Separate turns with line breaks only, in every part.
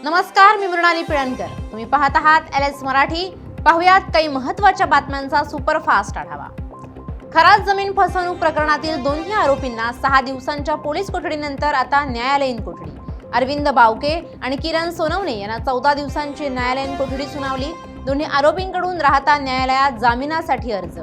नमस्कार, मी मृणाली पिळणकर. तुम्ही पाहत आहात LS मराठी. पाहुयात काही महत्त्वाच्या बातम्यांचा सुपरफास्ट आढावा. खराब जमीन फसवणूक प्रकरणातील दोन्ही आरोपींना 6 दिवसांच्या पोलीस कोठडीनंतर आता न्यायालयीन कोठडी. अरविंद बावके आणि किरण सोनवणे यांना 14 दिवसांची न्यायालयीन कोठडी सुनावली. दोन्ही आरोपींकडून राहता न्यायालयात जामिनासाठी अर्ज.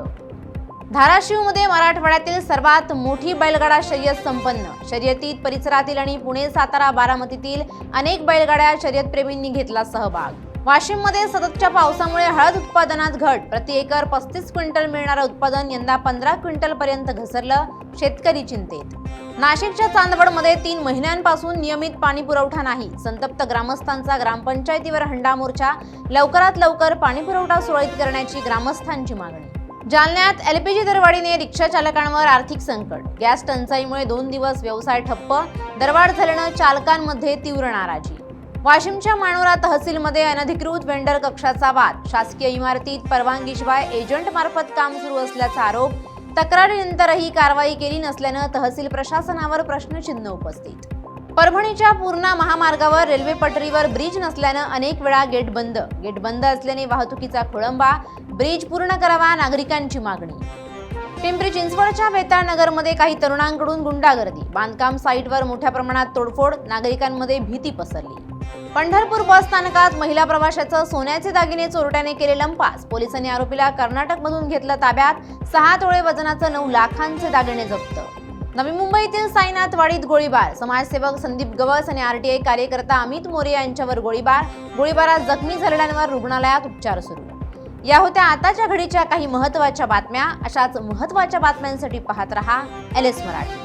धाराशिवमध्ये मराठवाड्यातील सर्वात मोठी बैलगाडा शर्यत संपन्न. शर्यतीत परिसरातील आणि पुणे, सातारा, बारामतीतील अनेक बैलगाड्या शर्यतप्रेमींनी घेतला सहभाग. वाशिममध्ये सततच्या पावसामुळे हळद उत्पादनात घट. प्रति एकर 35 क्विंटल मिळणारं उत्पादन यंदा 15 क्विंटल पर्यंत घसरलं. शेतकरी चिंतेत. नाशिकच्या चांदवडमध्ये 3 महिन्यांपासून नियमित पाणी पुरवठा नाही. संतप्त ग्रामस्थांचा ग्रामपंचायतीवर हंडा मोर्चा. लवकरात लवकर पाणी पुरवठा सुरळीत करण्याची ग्रामस्थांची मागणी. जालन्यात LPG दरवाढीने रिक्षा चालकांवर आर्थिक संकट. गॅस टंचाईमुळे 2 दिवस व्यवसाय ठप्प. दरवाढ झाल्यानं चालकांमध्ये तीव्र नाराजी. वाशिमच्या मानोरा तहसीलमध्ये अनधिकृत वेंडर कक्षाचा वाद. शासकीय इमारतीत परवानगीशिवाय एजंट मार्फत काम सुरू असल्याचा आरोप. तक्रारीनंतरही कारवाई केली नसल्यानं तहसील प्रशासनावर प्रश्नचिन्ह उपस्थित. परभणीच्या पूर्णा महामार्गावर रेल्वे पटरीवर ब्रिज नसल्यानं अनेक वेळा गेट बंद असल्याने वाहतुकीचा खोळंबा. ब्रिज पूर्ण करावा, नागरिकांची मागणी. पिंपरी चिंचवडच्या वेताळनगरमध्ये काही तरुणांकडून गुंडागर्दी. बांधकाम साईटवर मोठ्या प्रमाणात तोडफोड. नागरिकांमध्ये भीती पसरली. पंढरपूर बस स्थानकात महिला प्रवाशाचं सोन्याचे दागिने चोरट्याने केले लंपास. पोलिसांनी आरोपीला कर्नाटकमधून घेतलं ताब्यात. 6 तोळे वजनाचं 9 लाखांचे दागिने जप्त. नवी मुंबईतील साईनाथवाडीत गोळीबार. समाजसेवक संदीप गवस आणि RTI कार्यकर्ता अमित मोरे यांच्यावर गोळीबारात जखमी झालेल्यांवर रुग्णालयात उपचार सुरू. या होत्या आताच्या घडीच्या काही महत्त्वाच्या बातम्या. अशाच महत्त्वाच्या बातम्यांसाठी पाहत रहा LS मराठी.